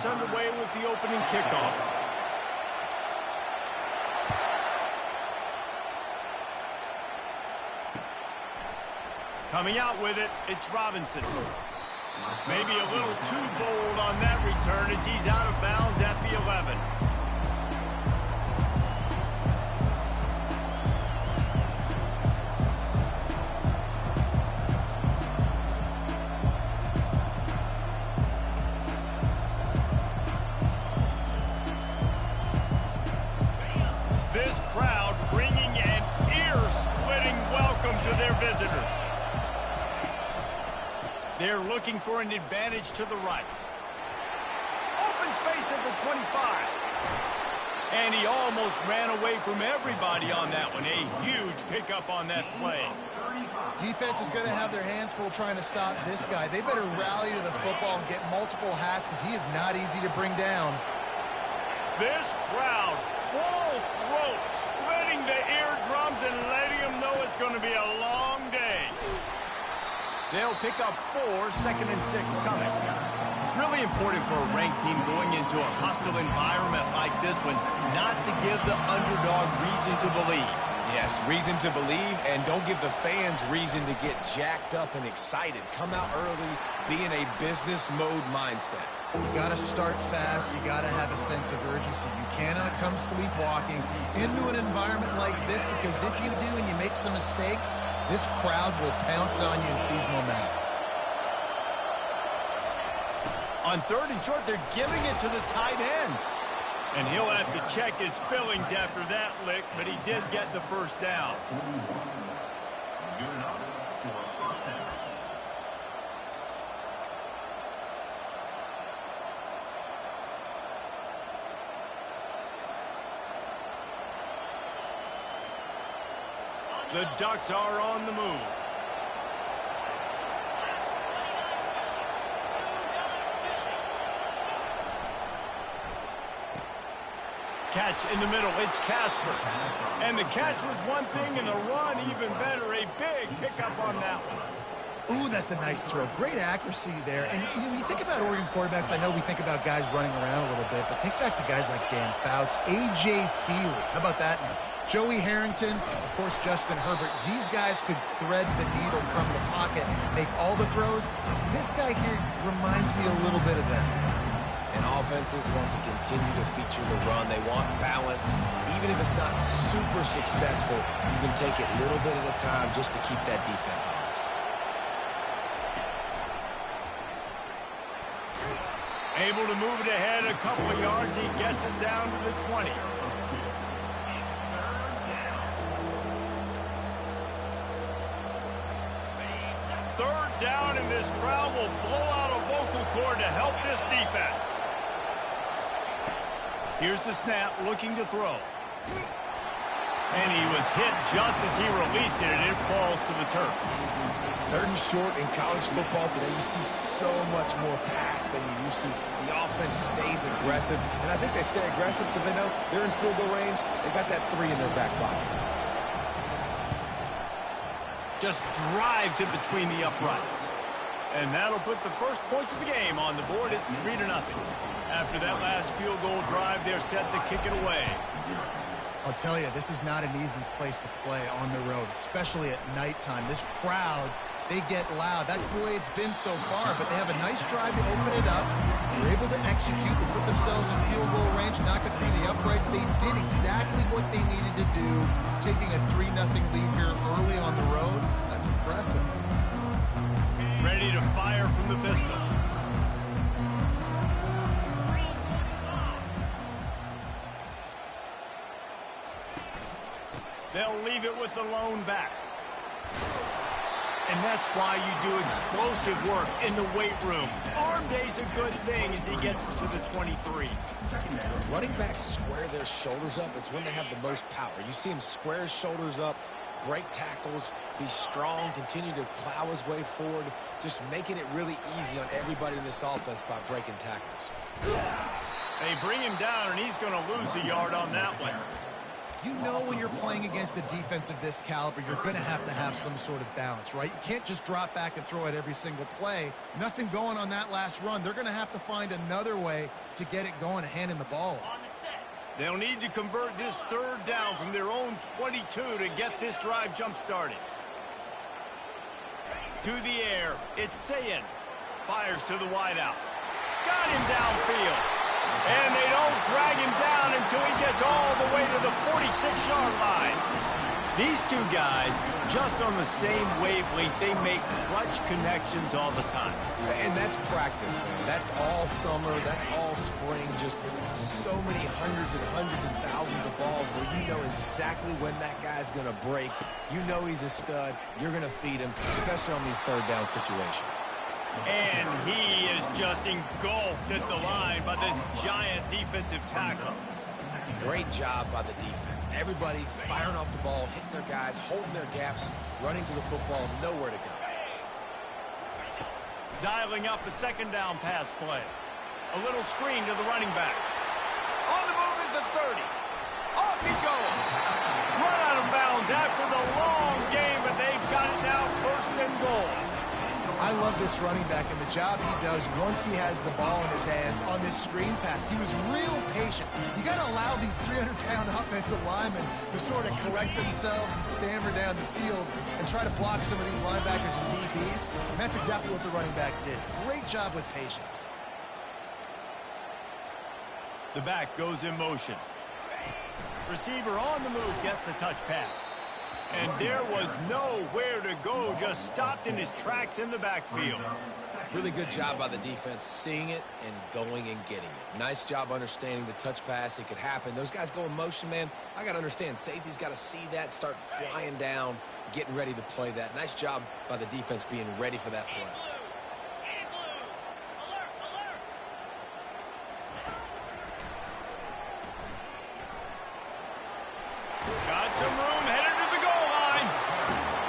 gets underway with the opening kickoff. Coming out with it, it's Robinson. Maybe a little too bold on that return as he's out of bounds at the 11. This crowd bringing an ear-splitting welcome to their visitors. They're looking for an advantage to the right. Open space at the 25. And he almost ran away from everybody on that one. A huge pickup on that play. Defense is going to have their hands full trying to stop this guy. They better rally to the football and get multiple hats because he is not easy to bring down. This crowd, full throat, splitting the eardrums and letting them know it's going to be a long day. They'll pick up 4, 2nd and 6 coming. Really important for a ranked team going into a hostile environment like this one, not to give the underdog reason to believe. Yes, reason to believe, and don't give the fans reason to get jacked up and excited. Come out early, be in a business mode mindset. You got to start fast. You got to have a sense of urgency. You cannot come sleepwalking into an environment like this because if you do and you make some mistakes, this crowd will pounce on you and seize momentum. On 3rd and short, they're giving it to the tight end. And he'll have to check his fillings after that lick, but he did get the first down. The Ducks are on the move. Catch in the middle, it's Casper. And the catch was one thing, and the run even better. A big pickup on that one. Ooh, that's a nice throw. Great accuracy there. And you think about Oregon quarterbacks, I know we think about guys running around a little bit, but think back to guys like Dan Fouts, A.J. Feely. How about that name? Joey Harrington, of course, Justin Herbert. These guys could thread the needle from the pocket, make all the throws. This guy here reminds me a little bit of them. And offenses want to continue to feature the run. They want balance. Even if it's not super successful, you can take it little bit at a time just to keep that defense honest. Able to move it ahead a couple of yards. He gets it down to the 20. Third down, and this crowd will blow out a vocal cord to help this defense. Here's the snap, looking to throw. And he was hit just as he released it, and it falls to the turf. 3rd and short in college football today, you see so much more pass than you used to. The offense stays aggressive, and I think they stay aggressive because they know they're in field goal range. They got that 3 in their back pocket. Just drives it between the uprights. And that'll put the first points of the game on the board. It's 3-0. After that last field goal drive, they're set to kick it away. I'll tell you, this is not an easy place to play on the road, especially at nighttime. This crowd, they get loud. That's the way it's been so far, but they have a nice drive to open it up. They're able to execute, to put themselves in field goal range, knock it through the uprights. They did exactly what they needed to do, taking a 3-0 lead here early on the road. That's impressive. Ready to fire from the pistol. They'll leave it with the lone back. And that's why you do explosive work in the weight room. Arm day's a good thing as he gets to the 23. When running backs square their shoulders up, it's when they have the most power. You see him square his shoulders up, break tackles, be strong, continue to plow his way forward, just making it really easy on everybody in this offense by breaking tackles. They bring him down, and he's going to lose a yard on that one. You know when you're playing against a defense of this caliber, you're going to have some sort of balance, right? You can't just drop back and throw it every single play. Nothing going on that last run. They're going to have to find another way to get it going and handing the ball off. They'll need to convert this third down from their own 22 to get this drive jump-started. To the air, it's Sayin. Fires to the wideout. Got him downfield. And they don't drag him down until he gets all the way to the 46-yard line. These two guys, just on the same wavelength, they make clutch connections all the time. And that's practice, man. That's all summer. That's all spring. Just so many hundreds and thousands of balls where you know exactly when that guy's going to break. You know he's a stud. You're going to feed him, especially on these third down situations. And he is just engulfed at the line by this giant defensive tackle. Great job by the defense. Everybody firing off the ball, hitting their guys, holding their gaps, running to the football, nowhere to go. Dialing up a second down pass play. A little screen to the running back. On the move is the 30. Off he goes. Run out of bounds after the long game, but they've got it now first and goal. I love this running back and the job he does once he has the ball in his hands on this screen pass. He was real patient. You got to allow these 300-pound offensive linemen to sort of collect themselves and stammer down the field and try to block some of these linebackers and DBs. And that's exactly what the running back did. Great job with patience. The back goes in motion. Receiver on the move gets the touch pass. And there was nowhere to go, just stopped in his tracks in the backfield. Really good job by the defense, seeing it and going and getting it. Nice job understanding the touch pass. It could happen. Those guys go in motion, man. I got to understand, safety's got to see that, start flying down, getting ready to play that. Nice job by the defense being ready for that play. Got some room, headed to the goal line.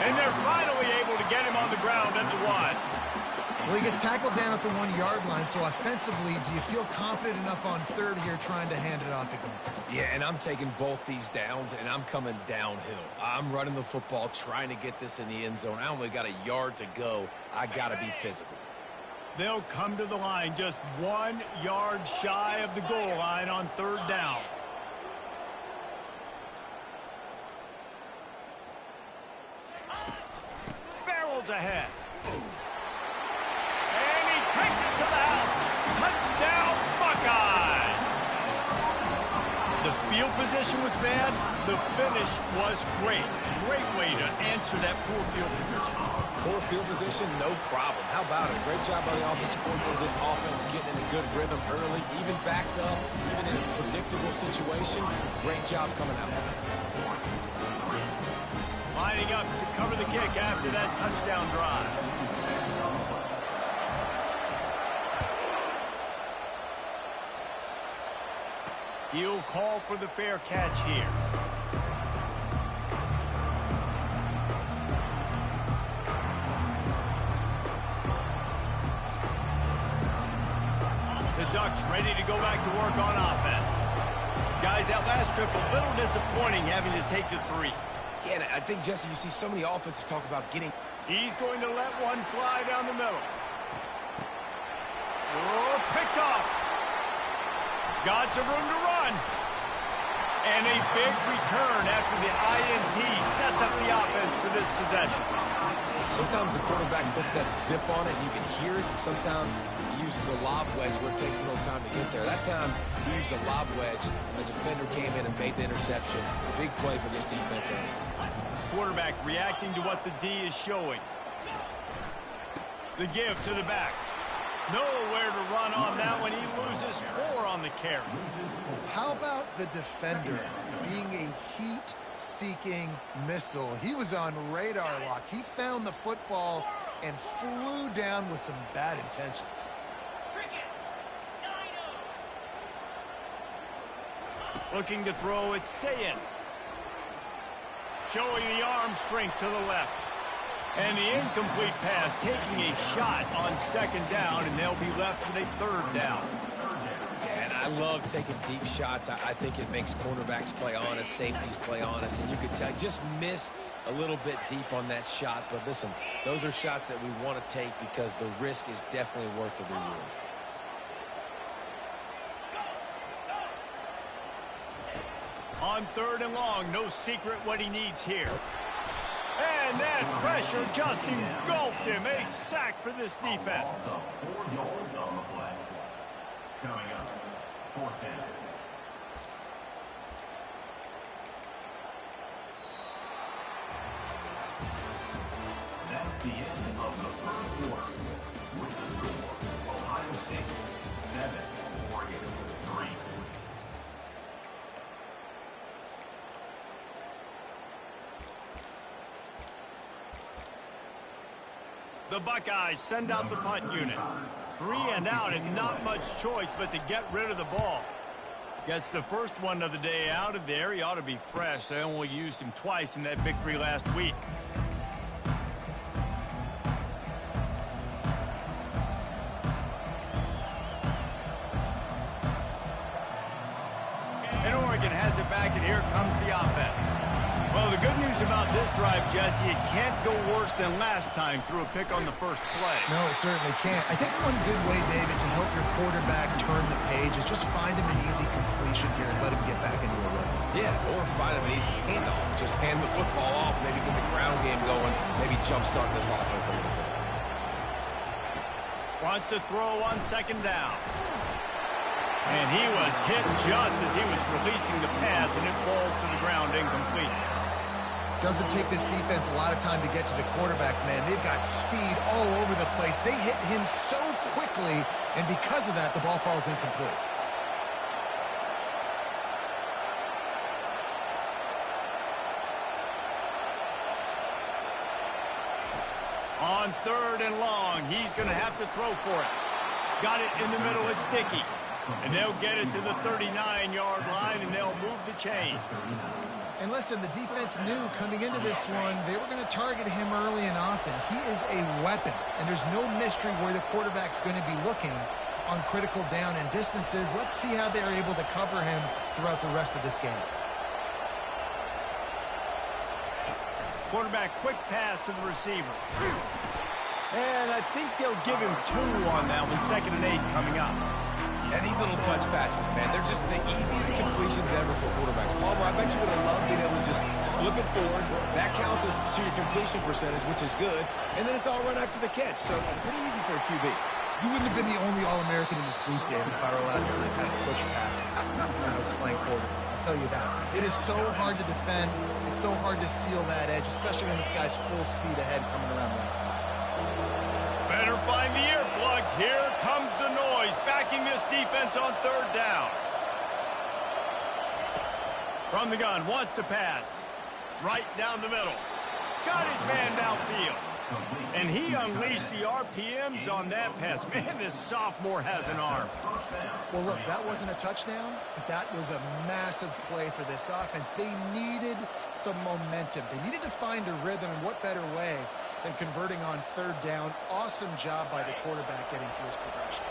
And they're finally able to get him on the ground at the 1. Well, he gets tackled down at the 1-yard line, so offensively, do you feel confident enough on third here trying to hand it off again? Yeah, and I'm taking both these downs, and I'm coming downhill. I'm running the football, trying to get this in the end zone. I only got a yard to go. I got to be physical. They'll come to the line just 1 yard shy of the goal line on third down. Barrels ahead. And he takes it to the house. Touchdown, Buckeyes! The field position was bad. The finish was great. Great way to answer that poor field position. Poor field position, no problem. How about it? Great job by the offensive coordinator. This offense getting in a good rhythm early, even backed up, even in a predictable situation. Great job coming out. Lining up to cover the kick after that touchdown drive. He'll call for the fair catch here. The Ducks ready to go back to work on offense. Guys, that last trip a little disappointing having to take the 3. Yeah, and I think, Jesse, you see so many offenses talk about getting... He's going to let one fly down the middle. Oh, picked off. Got some room to run. And a big return after the INT sets up the offense for this possession. Sometimes the quarterback puts that zip on it, and you can hear it. And sometimes he uses the lob wedge where it takes a little time to get there. That time, he used the lob wedge, and the defender came in and made the interception. Big play for this defense early. Quarterback reacting to what the D is showing. The give to the back. Nowhere to run on that one. He loses 4 on the carry. How about the defender being a heat-seeking missile? He was on radar lock. He found the football and flew down with some bad intentions. Looking to throw, it's Sayin. Showing the arm strength to the left. And the incomplete pass taking a shot on second down, and they'll be left with a third down. And I love taking deep shots. I think it makes cornerbacks play honest, safeties play honest, and you could tell just missed a little bit deep on that shot. But listen, those are shots that we want to take because the risk is definitely worth the reward. On 3rd and long, no secret what he needs here. And that pressure just engulfed him. A sack for this defense. Also, 4 yards on the play. Coming up, 4th down. That's the end of the first quarter. With the score, Ohio State 7, Oregon 3. The Buckeyes send out the punt unit. 3 and out and not much choice but to get rid of the ball. Gets the first one of the day out of there. He ought to be fresh. They only used him twice in that victory last week. And Oregon has it back, and here comes the offense. Well, the good news about this drive, Jesse, it can't go worse than last time through a pick on the first play. No, it certainly can't. I think one good way, David, to help your quarterback turn the page is just find him an easy completion here and let him get back into a rhythm. Yeah, or find him an easy handoff. Just hand the football off, maybe get the ground game going, maybe jumpstart this offense a little bit. Wants to throw on 2nd down. And he was hit just as he was releasing the pass, and it falls to the ground incomplete. Doesn't take this defense a lot of time to get to the quarterback, man. They've got speed all over the place. They hit him so quickly, and because of that, the ball falls incomplete. On 3rd and long, he's going to have to throw for it. Got it in the middle, it's Dickey. And they'll get it to the 39-yard line, and they'll move the chains. And listen, the defense knew coming into this one, they were going to target him early and often. He is a weapon, and there's no mystery where the quarterback's going to be looking on critical down and distances. Let's see how they're able to cover him throughout the rest of this game. Quarterback, quick pass to the receiver. And I think they'll give him 2 on that one, 2nd and 8 coming up. And these little touch passes, man, they're just the easiest completions ever for quarterbacks. Palmer, I bet you would have loved being able to just flip it forward. That counts as to your completion percentage, which is good. And then it's all run after the catch, so pretty easy for a QB. You wouldn't have been the only All-American in this booth game if I were allowed to learn how to push passes when I was playing quarterback. I'll tell you that. It is so hard to defend. It's so hard to seal that edge, especially when this guy's full speed ahead coming around the outside. Better find the earplugs. Here comes the noise, backing this defense on 3rd down. From the gun, wants to pass. Right down the middle. Got his man downfield. And he unleashed the RPMs on that pass. Man, this sophomore has an arm. Well, look, that wasn't a touchdown, but that was a massive play for this offense. They needed some momentum. They needed to find a rhythm, and what better way than converting on 3rd down. Awesome job by the quarterback getting through his progression.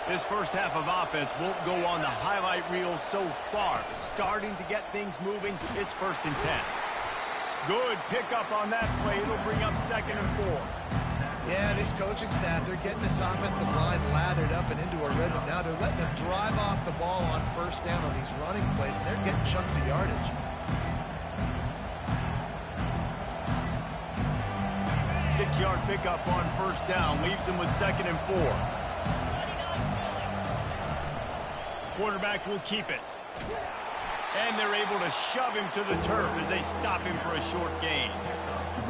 This first half of offense won't go on the highlight reel so far. It's starting to get things moving. It's 1st and 10. Good pickup on that play. It'll bring up 2nd and 4. Yeah, this coaching staff, they're getting this offensive line lathered up and into a rhythm. Now they're letting them drive off the ball on 1st down on these running plays, and they're getting chunks of yardage. Six-yard pickup on 1st down. Leaves them with 2nd and 4. Quarterback will keep it. And they're able to shove him to the turf as they stop him for a short gain.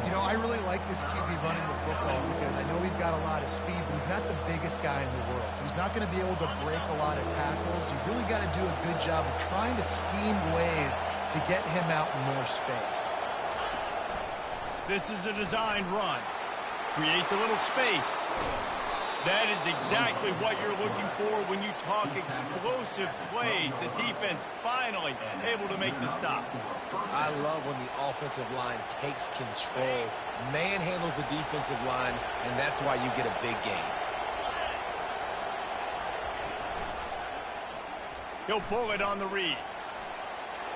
You know, I really like this QB running the football because I know he's got a lot of speed, but he's not the biggest guy in the world. So he's not going to be able to break a lot of tackles. You really got to do a good job of trying to scheme ways to get him out in more space. This is a designed run. Creates a little space. That is exactly what you're looking for when you talk explosive plays. The defense finally able to make the stop. I love when the offensive line takes control, manhandles the defensive line, and that's why you get a big gain. He'll pull it on the read.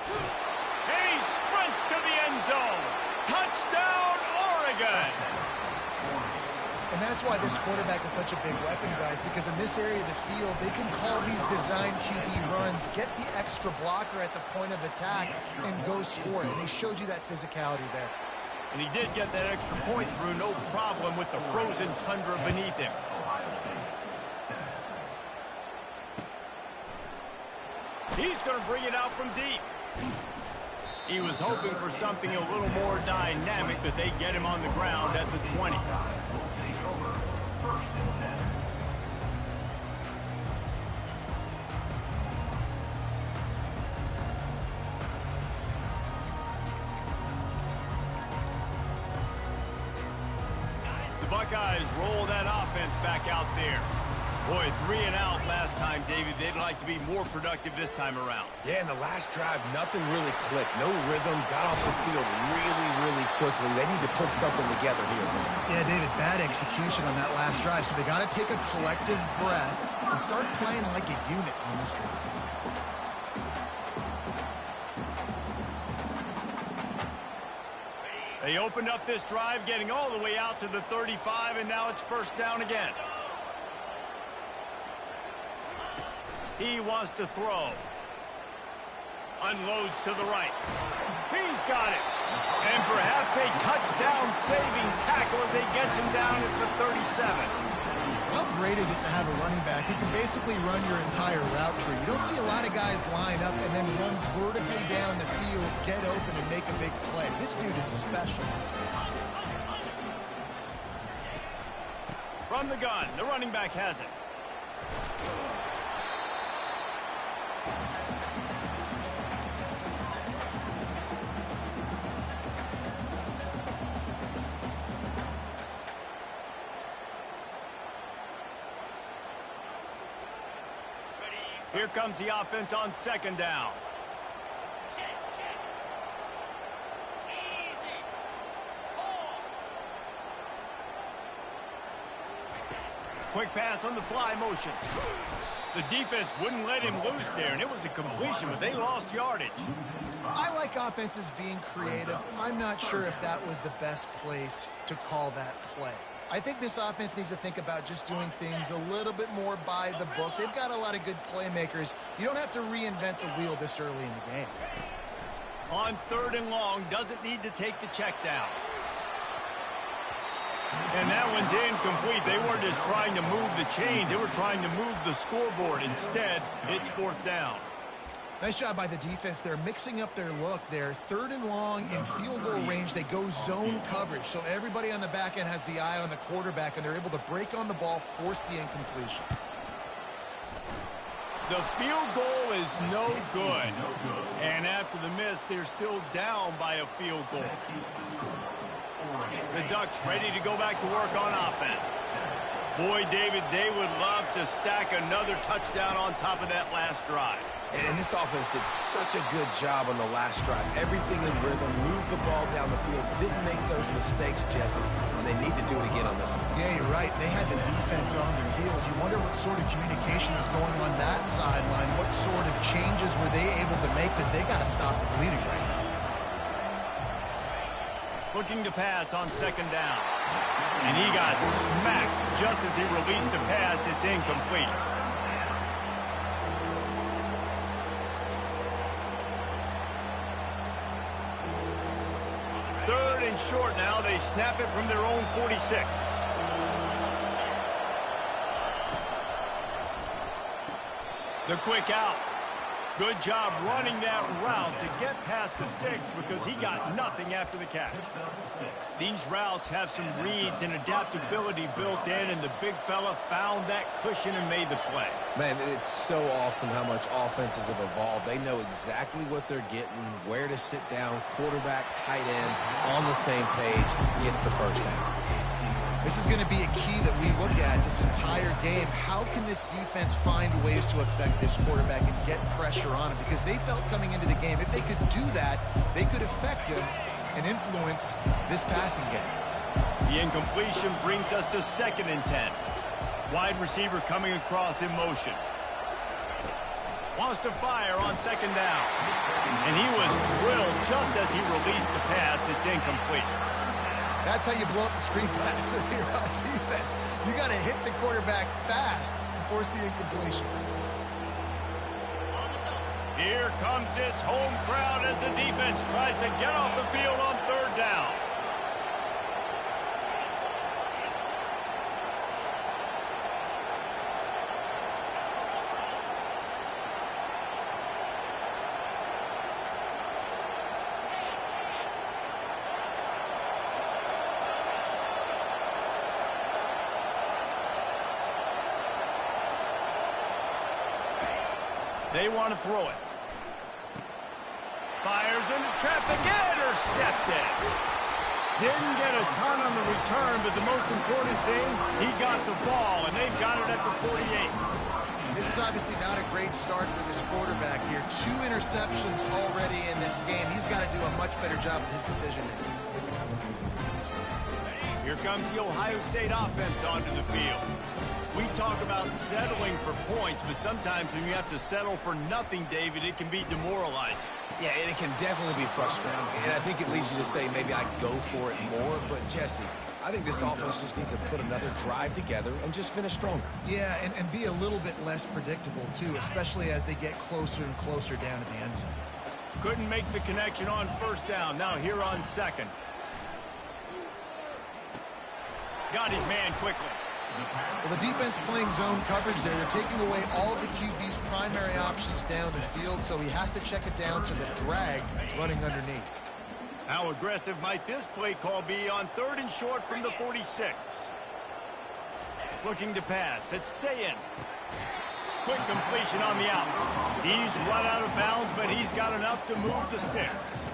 And he sprints to the end zone. Touchdown, Oregon! And that's why this quarterback is such a big weapon, guys, because in this area of the field, they can call these design QB runs, get the extra blocker at the point of attack, and go score. And they showed you that physicality there. And he did get that extra point through, no problem with the frozen tundra beneath him. He's going to bring it out from deep. He was hoping for something a little more dynamic, but they get him on the ground at the 20. The Buckeyes roll that offense back out there. Boy, 3 and out last time, David. They'd like to be more productive this time around. Yeah, in the last drive, nothing really clicked. No rhythm, got off the field really quickly. They need to put something together here. Yeah, David, bad execution on that last drive. So they got to take a collective breath and start playing like a unit on this drive. They opened up this drive, getting all the way out to the 35, and now it's first down again. He wants to throw. Unloads to the right. He's got it. And perhaps a touchdown-saving tackle as he gets him down at the 37. How great is it to have a running back who can basically run your entire route tree? You don't see a lot of guys line up and then run vertically down the field, get open, and make a big play. This dude is special. From the gun, the running back has it. Here comes the offense on second down. Quick pass on the fly motion. The defense wouldn't let him loose there, and it was a completion, but they lost yardage. I like offenses being creative. I'm not sure if that was the best place to call that play. I think this offense needs to think about just doing things a little bit more by the book. They've got a lot of good playmakers. You don't have to reinvent the wheel this early in the game. On third and long, doesn't need to take the check down. And that one's incomplete. They weren't just trying to move the chains. They were trying to move the scoreboard. Instead, it's fourth down. Nice job by the defense. They're mixing up their look there. Third and long in field goal range. They go zone coverage. So everybody on the back end has the eye on the quarterback, and they're able to break on the ball, force the incompletion. The field goal is no good. And after the miss, they're still down by a field goal. The Ducks ready to go back to work on offense. Boy, David, they would love to stack another touchdown on top of that last drive. And this offense did such a good job on the last drive. Everything in rhythm, moved the ball down the field, didn't make those mistakes, Jesse, and they need to do it again on this one. Yeah, you're right. They had the defense on their heels. You wonder what sort of communication was going on that sideline. What sort of changes were they able to make, because they got to stop the bleeding right now. Looking to pass on second down. And he got smacked just as he released the pass. It's incomplete. Third and short now. They snap it from their own 46. The quick out. Good job running that route to get past the sticks because he got nothing after the catch. These routes have some reads and adaptability built in, and the big fella found that cushion and made the play. Man, it's so awesome how much offenses have evolved. They know exactly what they're getting, where to sit down, quarterback, tight end, on the same page, gets the first down. This is going to be a key that we look at this entire game. How can this defense find ways to affect this quarterback and get pressure on him? Because they felt coming into the game, if they could do that, they could affect him and influence this passing game. The incompletion brings us to 2nd and 10. Wide receiver coming across in motion. Wants to fire on second down. And he was drilled just as he released the pass. It's incomplete. That's how you blow up the screen pass if you're on defense. You got to hit the quarterback fast and force the incompletion. Here comes this home crowd as the defense tries to get off the field on third down. They want to throw it. Fires into traffic, intercepted. Didn't get a ton on the return, but the most important thing, he got the ball, and they've got it at the 48. This is obviously not a great start for this quarterback here. 2 interceptions already in this game. He's got to do a much better job with his decision making. Here comes the Ohio State offense onto the field. We talk about settling for points, but sometimes when you have to settle for nothing, David, it can be demoralizing. Yeah, and it can definitely be frustrating. And I think it leads you to say maybe I go for it more. But, Jesse, I think this offense just needs to put another drive together and just finish stronger. Yeah, and be a little bit less predictable, too, especially as they get closer and closer down to the end zone. Couldn't make the connection on first down. Now here on second. Got his man quickly. Well, the defense playing zone coverage there. They're taking away all of the QB's primary options down the field, so he has to check it down to the drag running underneath. How aggressive might this play call be on third and short from the 46? Looking to pass. It's Sayin. Quick completion on the out. He's run out of bounds, but he's got enough to move the sticks.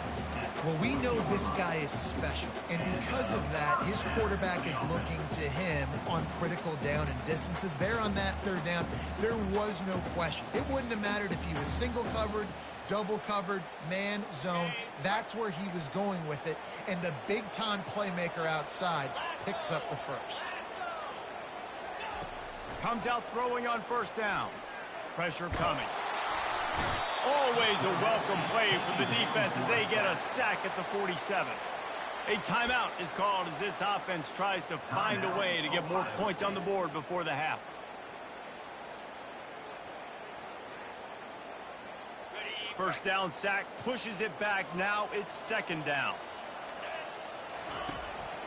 Well, we know this guy is special, and because of that, his quarterback is looking to him on critical down and distances. There on that third down, there was no question. It wouldn't have mattered if he was single covered, double covered, man, zone. That's where he was going with it, and the big-time playmaker outside picks up the first. Comes out throwing on first down. Pressure coming. Always a welcome play for the defense as they get a sack at the 47. A timeout is called as this offense tries to find a way to get more points on the board before the half. First down sack, pushes it back. Now it's second down.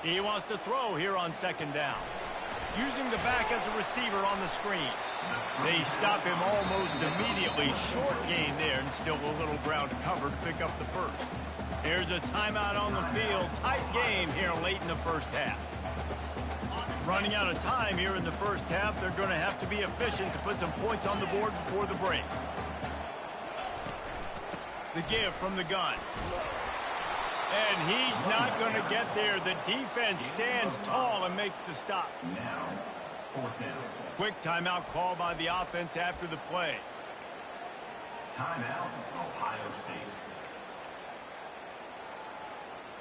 He wants to throw here on second down. Using the back as a receiver on the screen. They stop him almost immediately. Short gain there and still a little ground to cover to pick up the first. Here's a timeout on the field. Tight game here late in the first half. Running out of time here in the first half. They're going to have to be efficient to put some points on the board before the break. The give from the gun. And he's not going to get there. The defense stands tall and makes the stop. Now, fourth down. Quick timeout call by the offense after the play. Timeout, Ohio State.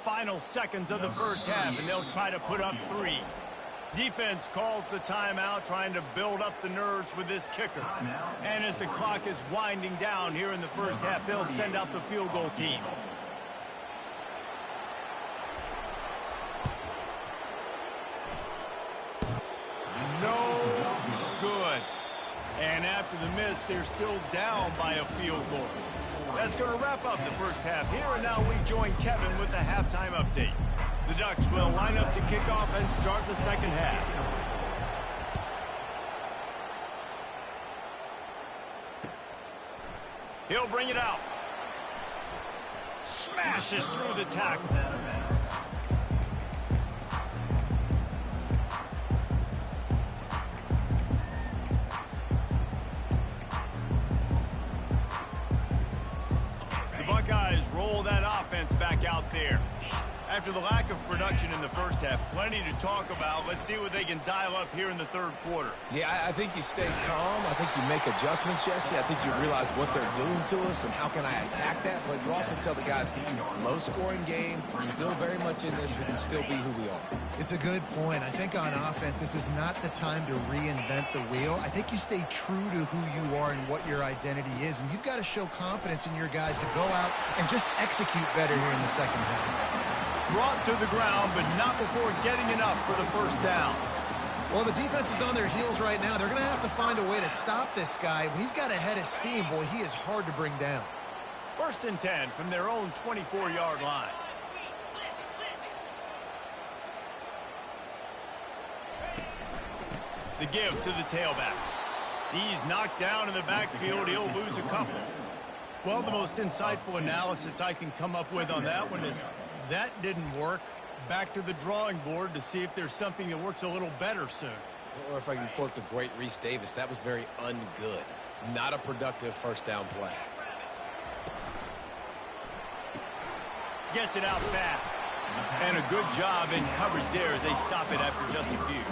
Final seconds of the first half, and they'll try to put up 3. Defense calls the timeout, trying to build up the nerves with this kicker. And as the clock is winding down here in the first half, they'll send out the field goal team. No good. And after the miss, they're still down by a field goal. That's going to wrap up the first half here, and now we join Kevin with the halftime update. The Ducks will line up to kick off and start the second half. He'll bring it out. Smashes through the tackle. The Buckeyes roll that offense back out there. After the lack of production in the first half, plenty to talk about. Let's see what they can dial up here in the third quarter. Yeah, I think you stay calm. I think you make adjustments, Jesse. I think you realize what they're doing to us and how can I attack that. But you also tell the guys, low-scoring game, still very much in this. We can still be who we are. It's a good point. I think on offense, this is not the time to reinvent the wheel. I think you stay true to who you are and what your identity is. And you've got to show confidence in your guys to go out and just execute better here in the second half. Brought to the ground, but not before getting enough for the first down. Well, the defense is on their heels right now. They're going to have to find a way to stop this guy. When he's got a head of steam, boy, he is hard to bring down. 1st and 10 from their own 24-yard line. The give to the tailback. He's knocked down in the backfield. He'll lose a couple. Well, the most insightful analysis I can come up with on that one is that didn't work. Back to the drawing board to see if there's something that works a little better soon. Or if I can quote the great Reese Davis, that was very ungood. Not a productive first down play. Gets it out fast. And a good job in coverage there as they stop it after just a few.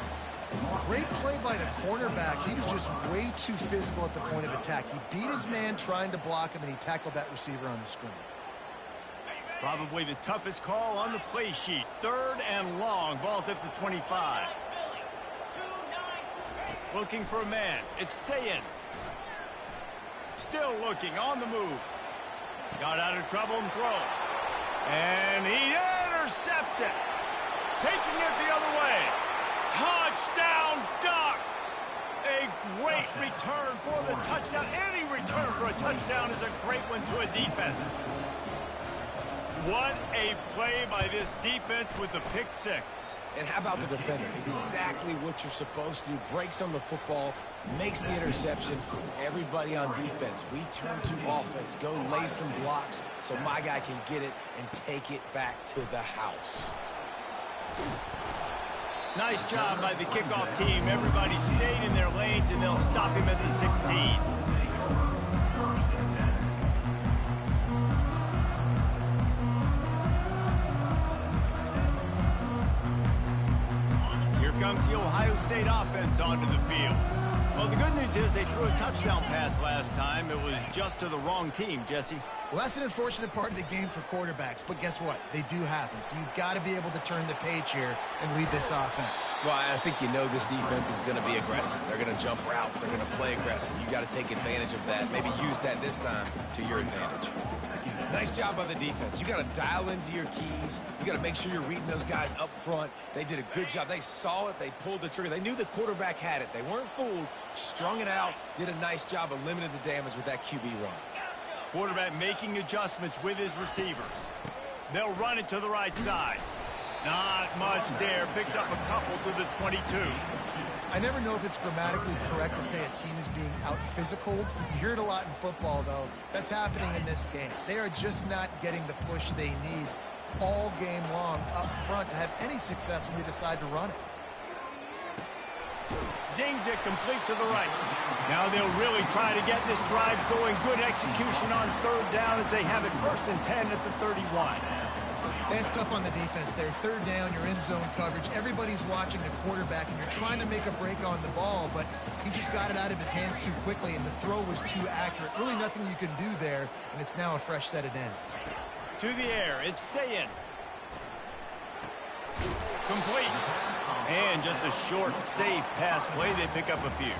Great play by the cornerback. He was just way too physical at the point of attack. He beat his man trying to block him, and he tackled that receiver on the screen. Probably the toughest call on the play sheet. 3rd and long. Ball's at the 25. Looking for a man. It's Sayin. Still looking on the move. Got out of trouble and throws. And he intercepts it. Taking it the other way. Touchdown Ducks! A great return for the touchdown. Any return for a touchdown is a great one to a defense. What a play by this defense with the pick six. And how about the defender? Exactly what you're supposed to do. Breaks on the football, makes the interception. Everybody on defense, we turn to offense. Go lay some blocks so my guy can get it and take it back to the house. Nice job by the kickoff team. Everybody stayed in their lanes, and they'll stop him at the 16. Comes the Ohio State offense onto the field. Well, the good news is they threw a touchdown pass last time. It was just to the wrong team, Jesse. Well, that's an unfortunate part of the game for quarterbacks, but guess what? They do happen, so you've got to be able to turn the page here and lead this offense. Well, I think you know this defense is going to be aggressive. They're going to jump routes. They're going to play aggressive. You got to take advantage of that. Maybe use that this time to your advantage. Nice job by the defense. You got to dial into your keys. You got to make sure you're reading those guys up front. They did a good job. They saw it. They pulled the trigger. They knew the quarterback had it. They weren't fooled. Strung it out. Did a nice job of limiting the damage with that QB run. Quarterback making adjustments with his receivers. They'll run it to the right side. Not much there. Picks up a couple to the 22. I never know if it's grammatically correct to say a team is being out-physicaled. You hear it a lot in football, though. That's happening in this game. They are just not getting the push they need all game long up front to have any success when they decide to run it. Zings it complete to the right. Now they'll really try to get this drive going. Good execution on 3rd down as they have it 1st and 10 at the 31. That's tough on the defense there. 3rd down, you're in zone coverage. Everybody's watching the quarterback, and you're trying to make a break on the ball, but he just got it out of his hands too quickly, and the throw was too accurate. Really nothing you can do there, and it's now a fresh set of downs. To the air, it's Sayin. Complete. And just a short, safe pass play. They pick up a few.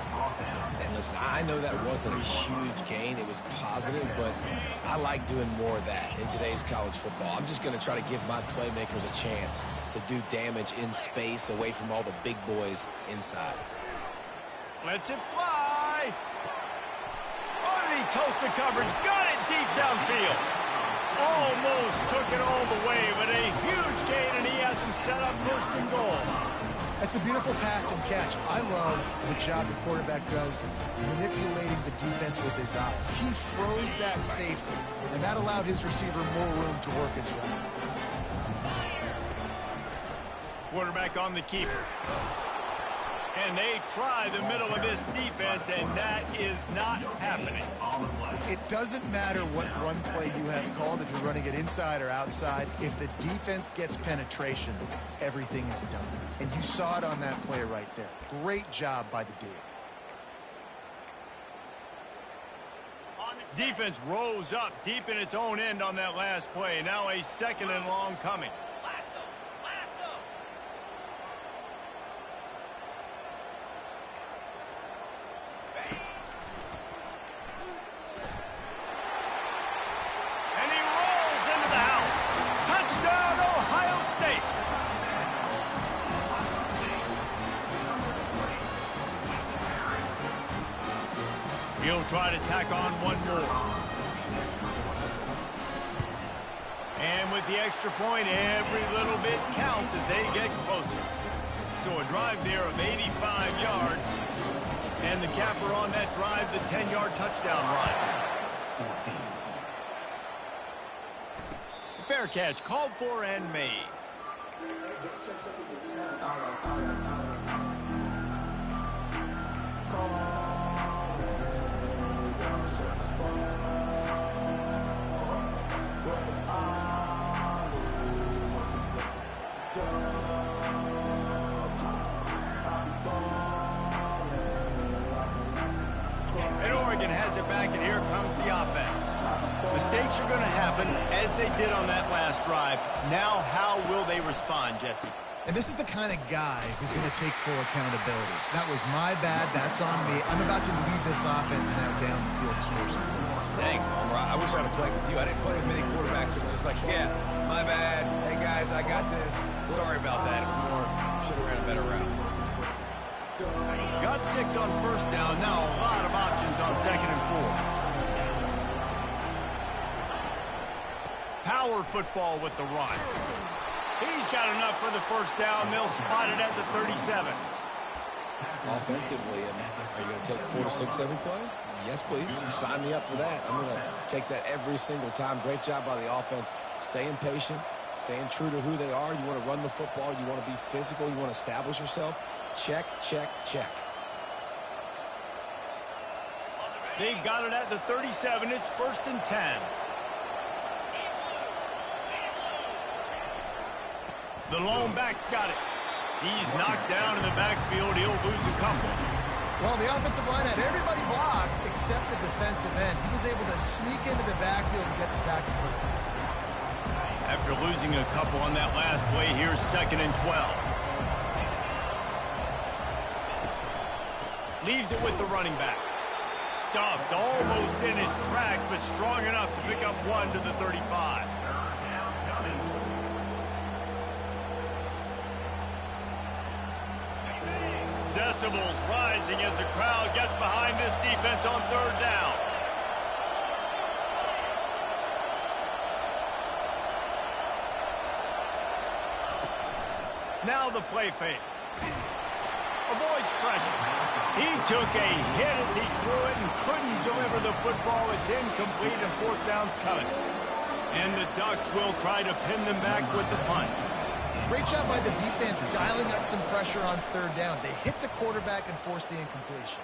And listen, I know that wasn't a huge gain. It was positive, but I like doing more of that in today's college football. I'm just going to try to give my playmakers a chance to do damage in space away from all the big boys inside. Lets it fly. Underneath toasted coverage. Got it deep downfield. Almost took it all the way, but a huge gain, and he has him set up 1st and goal. That's a beautiful pass and catch. I love the job the quarterback does manipulating the defense with his eyes. He froze that safety, and that allowed his receiver more room to work his way. Quarterback on the keeper. And they try the middle of this defense, and that is not happening. It doesn't matter what run play you have called, if you're running it inside or outside. If the defense gets penetration, everything is done. And you saw it on that play right there. Great job by the D. Defense rose up deep in its own end on that last play. Now a 2nd and long coming. And he rolls into the house. Touchdown, Ohio State. He'll try to tack on one more. And with the extra point, every little bit counts as they get closer. So a drive there of 85 yards. And the capper on that drive, the 10-yard touchdown run. Fair catch, called for and made. And Oregon has it back, and here comes the offense. Mistakes are going to happen, as they did on that last drive. Now, how will they respond, Jesse? And this is the kind of guy who's going to take full accountability. That was my bad. That's on me. I'm about to lead this offense now down the field to score some points. Dang, Palmer, I wish I'd have played with you. I didn't play with many quarterbacks that were just like, yeah, my bad. Hey, guys, I got this. Sorry about that. It was more, should have ran a better route. Got 6 on 1st down. Now a lot of options on 2nd and 4. Power football with the run. He's got enough for the 1st down. They'll spot it at the 37. Offensively, are you going to take 4 to 6 every play? Yes, please. You sign me up for that. I'm going to take that every single time. Great job by the offense. Staying patient, staying true to who they are. You want to run the football. You want to be physical. You want to establish yourself. Check, check, check. They've got it at the 37. It's 1st and 10. The lone back's got it. He's knocked down in the backfield. He'll lose a couple. Well, the offensive line had everybody blocked except the defensive end. He was able to sneak into the backfield and get the tackle for once. After losing a couple on that last play, here's 2nd and 12. Leaves it with the running back. Stuffed almost in his tracks, but strong enough to pick up 1 to the 35. Decibels rising as the crowd gets behind this defense on 3rd down. Now the play fake. Avoids pressure. He took a hit as he threw it and couldn't deliver the football. It's incomplete and 4th down's coming. And the Ducks will try to pin them back with the punt. Great job by the defense dialing up some pressure on 3rd down. They hit the quarterback and forced the incompletion.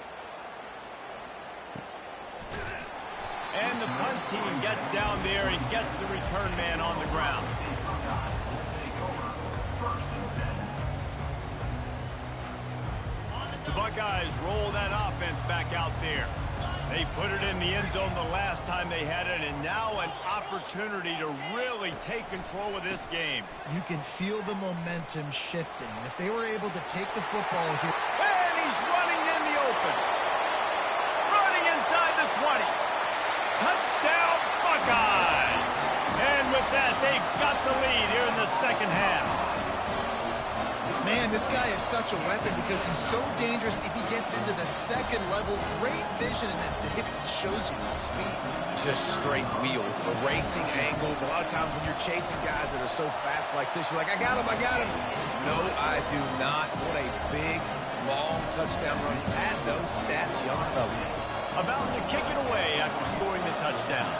And the punt team gets down there and gets the return man on the ground. The Buckeyes roll that offense back out there. They put it in the end zone the last time they had it, and now an opportunity to really take control of this game. You can feel the momentum shifting. If they were able to take the football here. And he's running in the open. Running inside the 20. Touchdown, Buckeyes! And with that, they've got the lead here in the 2nd half. Man, this guy is such a weapon because he's so dangerous if he gets into the 2nd level. Great vision, and then it shows you the speed. Just straight wheels, erasing angles. A lot of times when you're chasing guys that are so fast like this, you're like, I got him, I got him. No, I do not. What a big, long touchdown run. Pad those stats, young fella. About to kick it away after scoring the touchdown.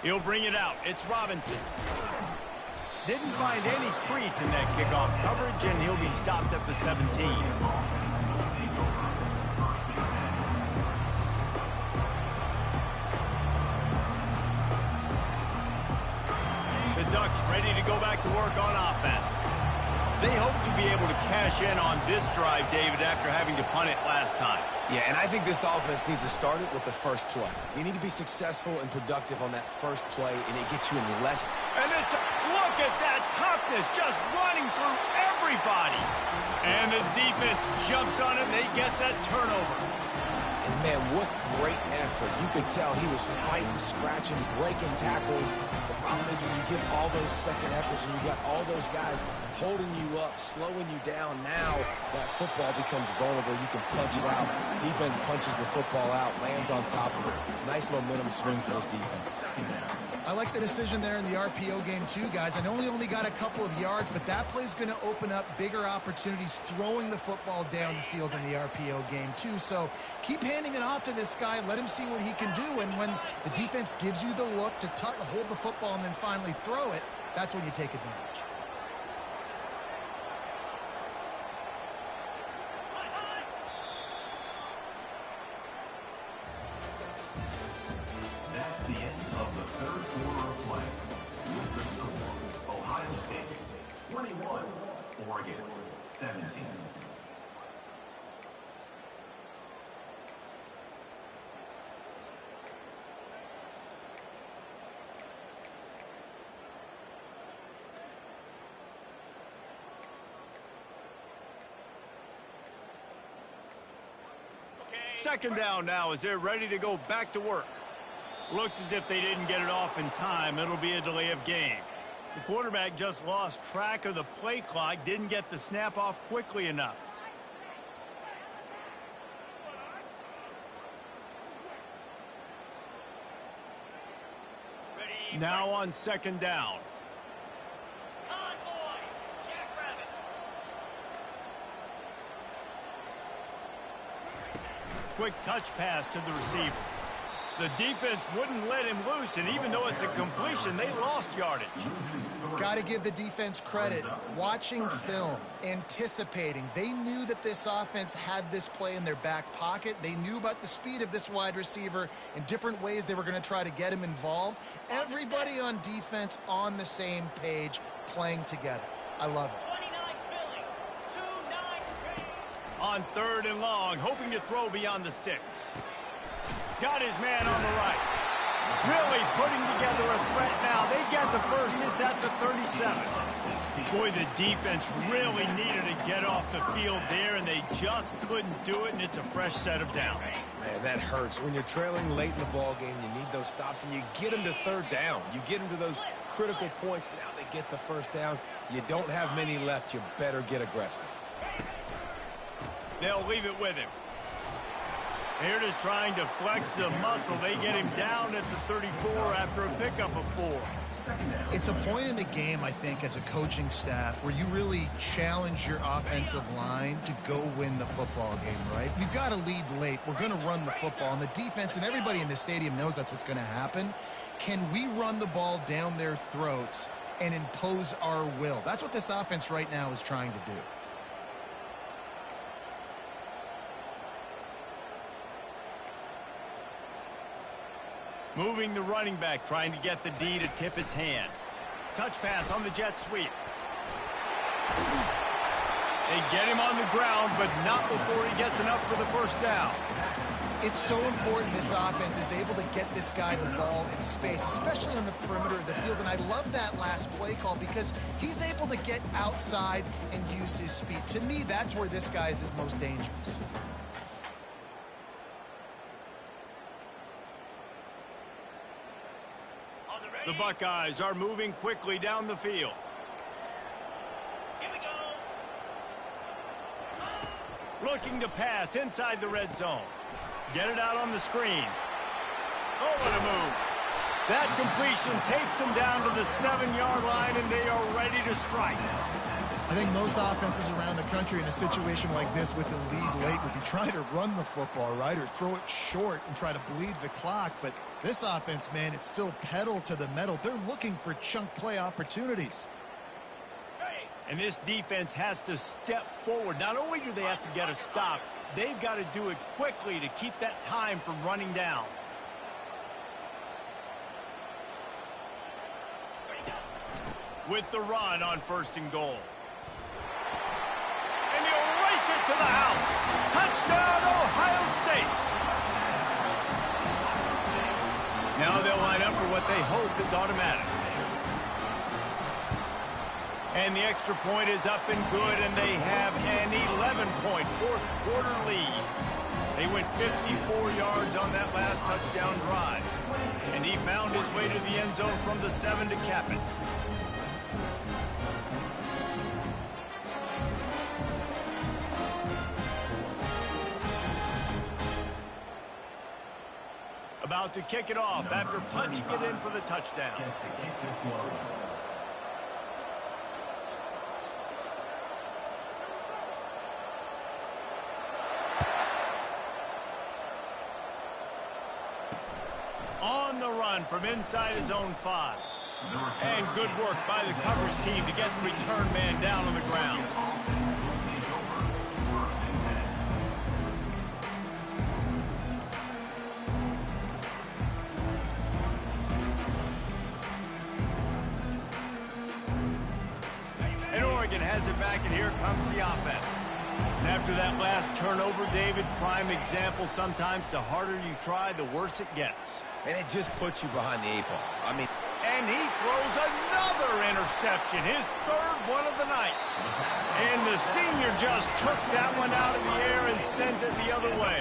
He'll bring it out. It's Robinson. Didn't find any crease in that kickoff coverage, and he'll be stopped at the 17. The Ducks ready to go back to work on offense. They hope to be able to cash in on this drive, David, after having to punt it last time. Yeah, and I think this offense needs to start it with the first play. You need to be successful and productive on that first play, and it gets you in less. And look at that toughness, just running through everybody. And the defense jumps on it, and they get that turnover. And, man, what great effort. You could tell he was fighting, scratching, breaking tackles. The problem is when you get all those second efforts and you got all those guys holding you up, slowing you down, now that football becomes vulnerable. You can punch it out. Defense punches the football out, lands on top of it. Nice momentum swing for this defense. I like the decision there in the RPO game too, guys. I know he only got a couple of yards, but that play's going to open up bigger opportunities throwing the football down the field in the RPO game too. So keep handing it off to this guy. Let him see what he can do. And when the defense gives you the look to hold the football and then finally throw it, that's when you take advantage. That's the end of the third quarter of play. With the score, Ohio State 21, Oregon 17. Second down now as they're ready to go back to work. Looks as if they didn't get it off in time. It'll be a delay of game. The quarterback just lost track of the play clock, didn't get the snap off quickly enough. Now on second down. Quick touch pass to the receiver. The defense wouldn't let him loose, and even though it's a completion, they lost yardage. Got to give the defense credit. Watching film, anticipating. They knew that this offense had this play in their back pocket. They knew about the speed of this wide receiver and different ways they were going to try to get him involved. Everybody on defense on the same page, playing together. I love it. On third and long, hoping to throw beyond the sticks. Got his man on the right. Really putting together a threat now. They get the first. It's at the 37. Boy, the defense really needed to get off the field there, and they just couldn't do it, and it's a fresh set of downs. Man, that hurts. When you're trailing late in the ball game, you need those stops, and you get them to third down. You get them to those critical points. Now they get the first down. You don't have many left. You better get aggressive. They'll leave it with him. Here just trying to flex the muscle. They get him down at the 34 after a pickup of 4. It's a point in the game, I think, as a coaching staff where you really challenge your offensive line to go win the football game, right? We've got to lead late. We're going to run the football, and the defense and everybody in the stadium knows that's what's going to happen. Can we run the ball down their throats and impose our will? That's what this offense right now is trying to do. Moving the running back, trying to get the D to tip its hand. Touch pass on the jet sweep. They get him on the ground, but not before he gets enough for the first down. It's so important this offense is able to get this guy the ball in space, especially on the perimeter of the field. And I love that last play call because he's able to get outside and use his speed. To me, that's where this guy is his most dangerous. The Buckeyes are moving quickly down the field. Here we go. Looking to pass inside the red zone. Get it out on the screen. Oh, what a move. That completion takes them down to the 7-yard line, and they are ready to strike. I think most offenses around the country in a situation like this with the lead late would be trying to run the football, right, or throw it short and try to bleed the clock. But this offense, man, it's still pedal to the metal. They're looking for chunk play opportunities. And this defense has to step forward. Not only do they have to get a stop, they've got to do it quickly to keep that time from running down. With the run on 1st and goal. And he'll race it to the house. Touchdown, Ohio State. Now they'll line up for what they hope is automatic. And the extra point is up and good, and they have an 11-point fourth-quarter lead. They went 54 yards on that last touchdown drive. And he found his way to the end zone from the 7 to cap it. About to kick it off after punching it in for the touchdown. On the run from inside his own 5. And good work by the coverage team to get the return man down on the ground. And Oregon has it back, and here comes the offense. And after that last turnover, David, prime example, sometimes the harder you try, the worse it gets. And it just puts you behind the 8 ball. I mean, and he throws another interception, his 3rd one of the night. And the senior just took that one out of the air and sent it the other way.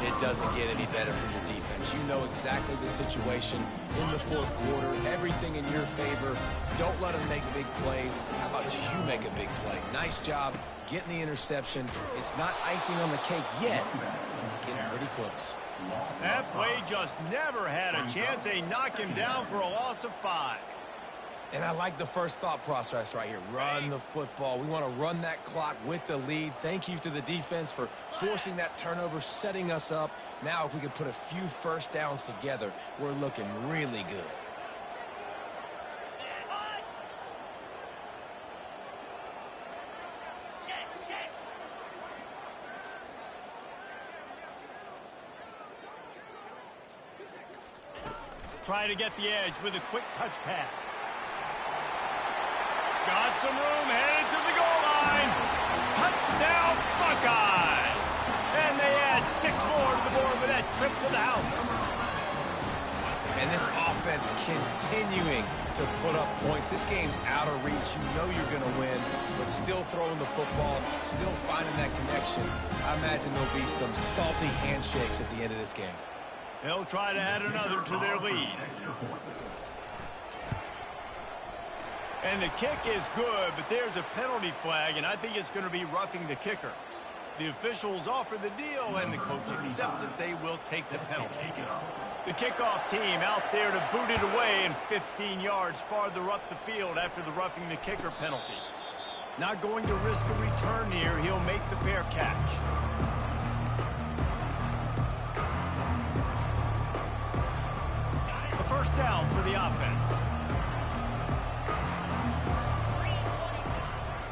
It doesn't get any better from your defense. You know exactly the situation in the 4th quarter, everything in your favor. Don't let them make big plays. How about you make a big play? Nice job getting the interception. It's not icing on the cake yet, but it's getting pretty close. That play just never had a chance. They knock him down for a loss of 5. And I like the first thought process right here. Run the football. We want to run that clock with the lead. Thank you to the defense for forcing that turnover, setting us up. Now, if we could put a few first downs together, we're looking really good. Try to get the edge with a quick touch pass. Got some room, headed to the goal line. Touchdown, Buckeyes! And they add 6 more to the board with that trip to the house. And this offense continuing to put up points. This game's out of reach. You know you're going to win, but still throwing the football, still finding that connection. I imagine there'll be some salty handshakes at the end of this game. They'll try to add another to their lead. And the kick is good, but there's a penalty flag, and I think it's going to be roughing the kicker. The officials offer the deal, and the coach accepts it. They will take the penalty. The kickoff team out there to boot it away, and 15 yards farther up the field after the roughing the kicker penalty. Not going to risk a return here. He'll make the fair catch. A first down for the offense.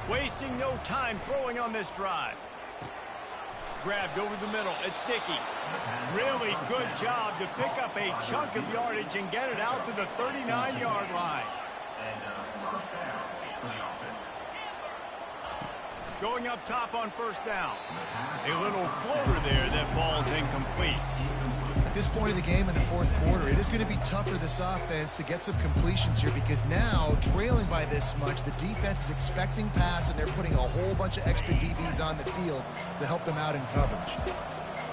Wasting no time throwing on this drive. Grabbed over the middle. It's Dickey. Really good job to pick up a chunk of yardage and get it out to the 39-yard line. First down for the offense. Going up top on first down. A little floater there that falls incomplete. At this point in the game in the 4th quarter, it is going to be tough for this offense to get some completions here because now, trailing by this much, the defense is expecting pass, and they're putting a whole bunch of extra DBs on the field to help them out in coverage.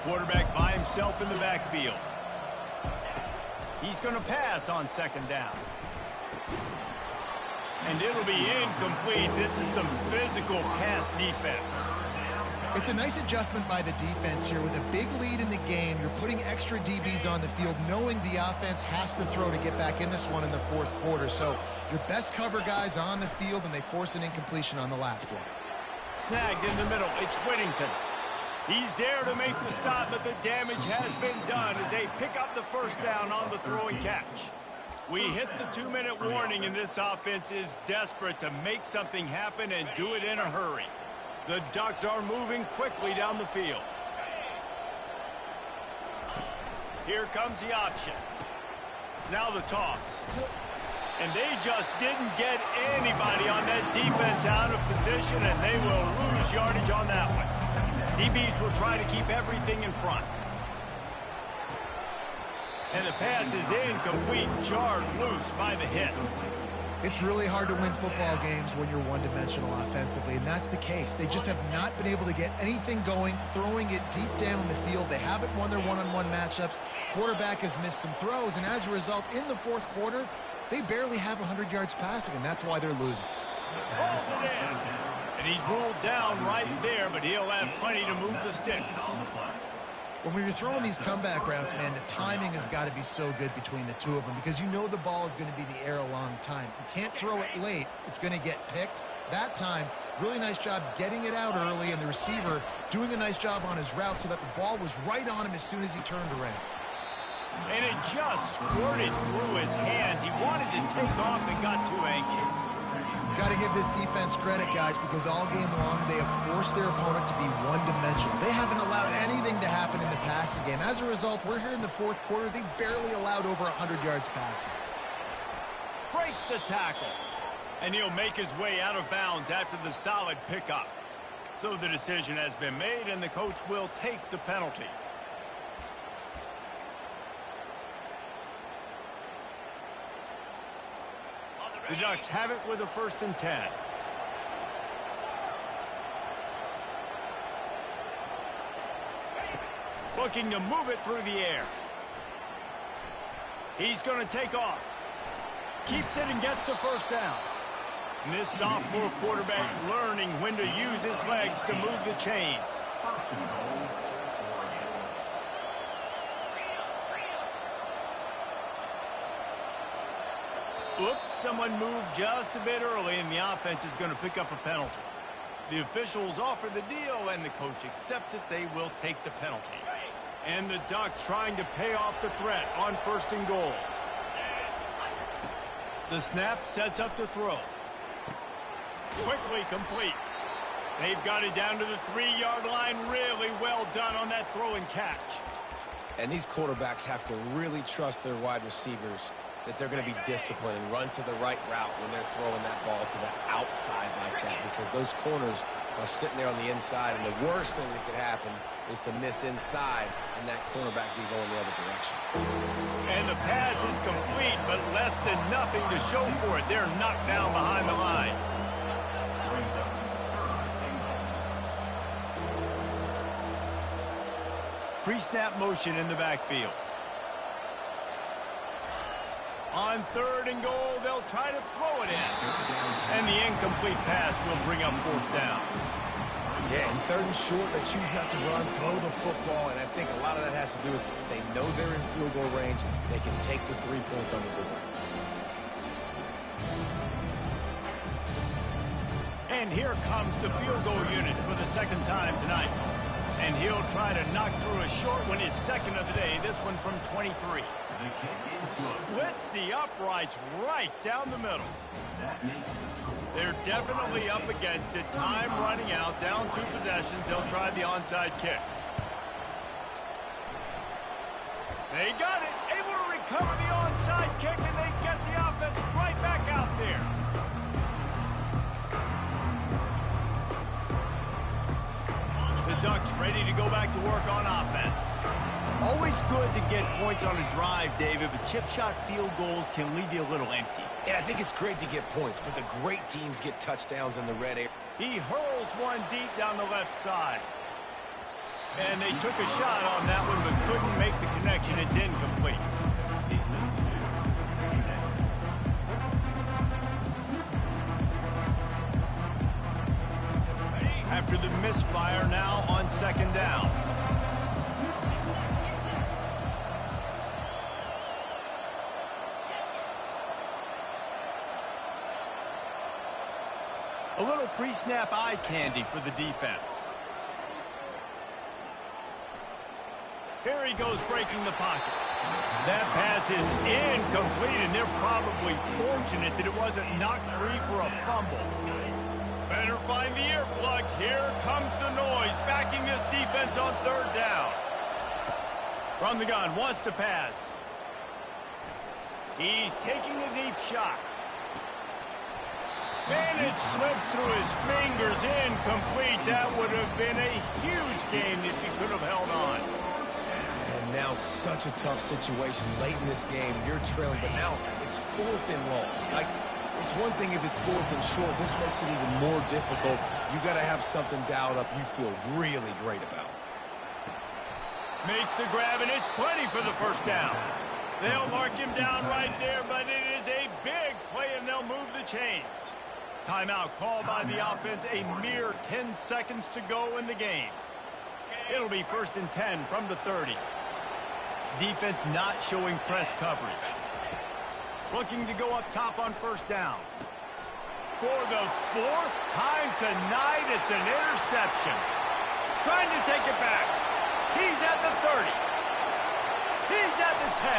Quarterback by himself in the backfield. He's going to pass on second down. And it'll be incomplete. This is some physical pass defense. It's a nice adjustment by the defense here. With a big lead in the game, you're putting extra DBs on the field, knowing the offense has to throw to get back in this one in the 4th quarter. So your best cover guys on the field, and they force an incompletion on the last one. Snagged in the middle. It's Whittington. He's there to make the stop, but the damage has been done as they pick up the first down on the throwing catch. We hit the 2-minute warning, and this offense is desperate to make something happen and do it in a hurry. The Ducks are moving quickly down the field. Here comes the option. Now the toss. And they just didn't get anybody on that defense out of position, and they will lose yardage on that one. DBs will try to keep everything in front. And the pass is incomplete, jarred loose by the hit. It's really hard to win football games when you're one-dimensional offensively, and that's the case. They just have not been able to get anything going, throwing it deep down the field. They haven't won their one-on-one matchups. Quarterback has missed some throws, and as a result, in the fourth quarter, they barely have 100 yards passing, and that's why they're losing. Balls it in. And he's ruled down right there, but he'll have plenty to move the sticks. When you're throwing these comeback routes, man, the timing has got to be so good between the two of them because you know the ball is going to be in the air a long time. You can't throw it late. It's going to get picked. That time, really nice job getting it out early, and the receiver doing a nice job on his route so that the ball was right on him as soon as he turned around. And it just squirted through his hands. He wanted to take off and got too anxious. Got to give this defense credit, guys, because all game long they have forced their opponent to be one-dimensional. They haven't allowed anything to happen in the passing game. As a result, we're here in the fourth quarter. They barely allowed over 100 yards passing. Breaks the tackle. And he'll make his way out of bounds after the solid pickup. So the decision has been made, and the coach will take the penalty. The Ducks have it with a 1st and 10. Looking to move it through the air. He's going to take off. Keeps it and gets the 1st down. And this sophomore quarterback learning when to use his legs to move the chains. Oops, someone moved just a bit early, and the offense is going to pick up a penalty. The officials offer the deal, and the coach accepts it. They will take the penalty. And the Ducks trying to pay off the threat on 1st and goal. The snap sets up the throw. Quickly complete. They've got it down to the 3-yard line. Really well done on that throw and catch. And these quarterbacks have to really trust their wide receivers that they're going to be disciplined and run to the right route when they're throwing that ball to the outside like that, because those corners are sitting there on the inside, and the worst thing that could happen is to miss inside and that cornerback be going the other direction. And the pass is complete, but less than nothing to show for it. They're knocked down behind the line. Pre-snap motion in the backfield. On 3rd and goal, they'll try to throw it in. And the incomplete pass will bring up 4th down. Yeah, and 3rd and short, they choose not to run, throw the football, and I think a lot of that has to do with they know they're in field goal range. They can take the 3 points on the board. And here comes the field goal unit for the 2nd time tonight. And he'll try to knock through a short one, his 2nd of the day, this one from 23. Splits the uprights right down the middle. They're definitely up against it. Time running out, down 2 possessions. They'll try the onside kick. They got it, able to recover the onside kick, and they get the offense right back out there. The Ducks ready to go back to work on offense. Always good to get points on a drive, David, but chip shot field goals can leave you a little empty. And I think it's great to get points, but the great teams get touchdowns in the red area. He hurls one deep down the left side. And they took a shot on that one, but couldn't make the connection. It's incomplete. After the misfire, now on 2nd down. A little pre-snap eye candy for the defense. Here he goes breaking the pocket. That pass is incomplete, and they're probably fortunate that it wasn't knocked free for a fumble. Better find the earplugs. Here comes the noise, backing this defense on third down. From the gun, wants to pass. He's taking a deep shot. And it slips through his fingers, incomplete. That would have been a huge game if he could have held on. And now such a tough situation. Late in this game, you're trailing, but now it's 4th and long. Like, it's one thing if it's 4th and short. This makes it even more difficult. You got to have something dialed up you feel really great about. Makes the grab, and it's plenty for the first down. They'll mark him down right there, but it is a big play, and they'll move the chains. Timeout called by the offense, a mere 10 seconds to go in the game. It'll be 1st and 10 from the 30. Defense not showing press coverage. Looking to go up top on 1st down. For the 4th time tonight, it's an interception. Trying to take it back. He's at the 30. He's at the 10.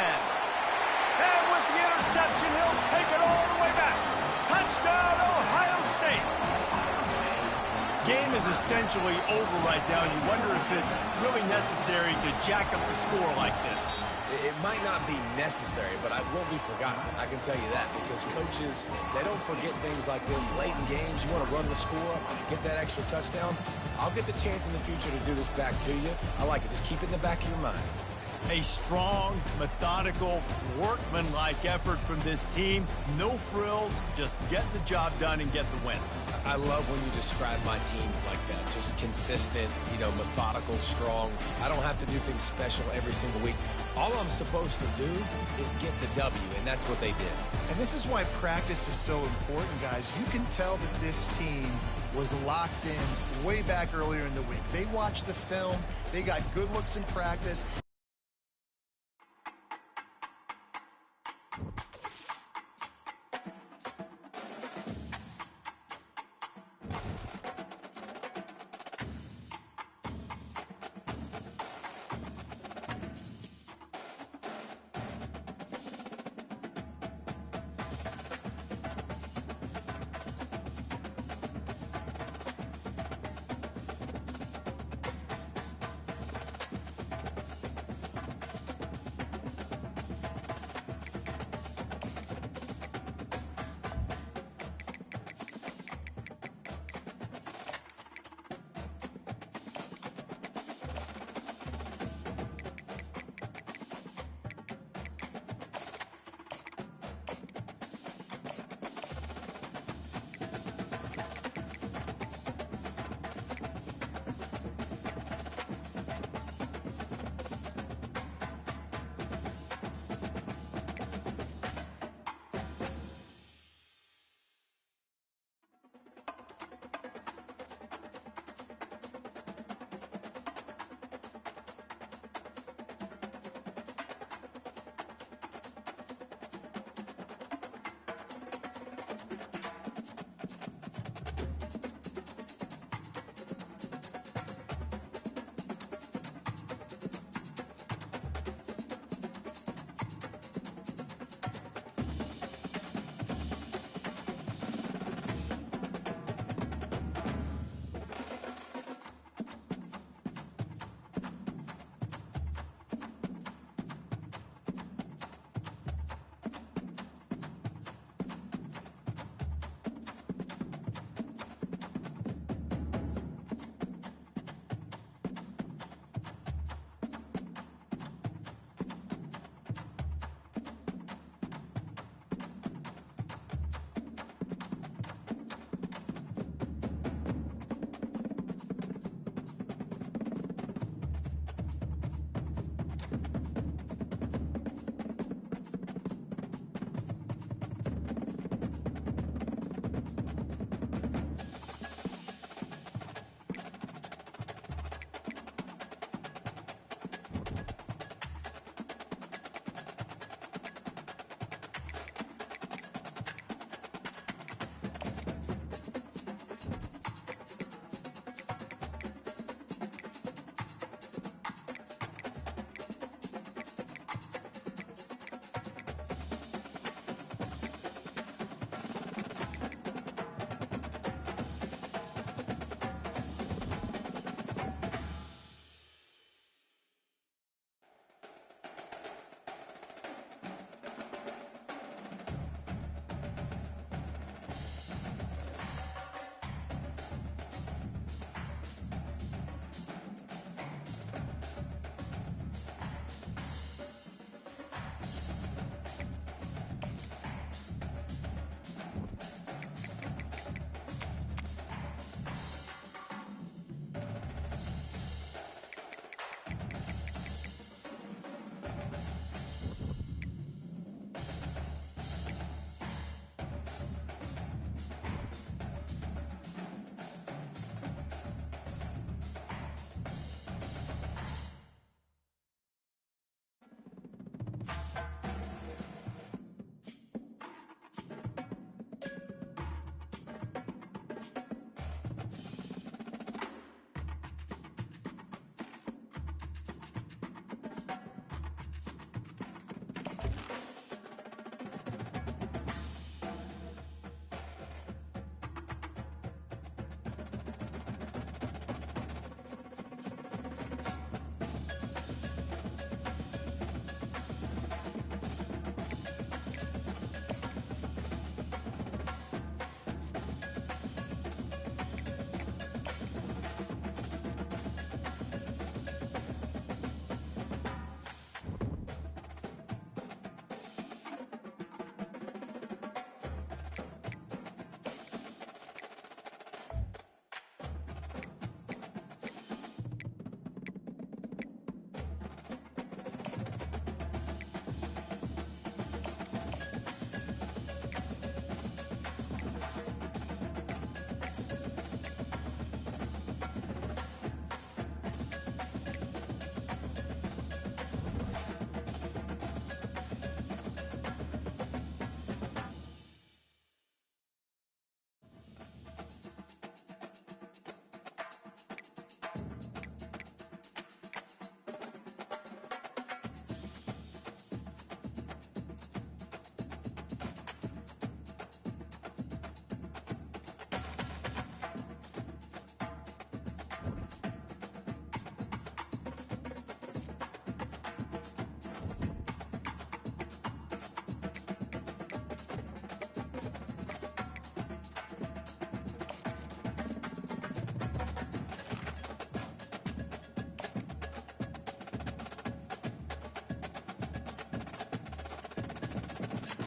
And with the interception, he'll take it all the way back. Touchdown, Ohio State. Game is essentially over right now. You wonder if it's really necessary to jack up the score like this. It might not be necessary, but it won't be forgotten. I can tell you that, because coaches, they don't forget things like this. Late in games, you want to run the score, get that extra touchdown. I'll get the chance in the future to do this back to you. I like it. Just keep it in the back of your mind. A strong, methodical, workmanlike effort from this team. No frills, just get the job done and get the win. I love when you describe my teams like that. Just consistent, methodical, strong. I don't have to do things special every single week. All I'm supposed to do is get the W, and that's what they did. And this is why practice is so important, guys. You can tell that this team was locked in way back earlier in the week. They watched the film. They got good looks in practice.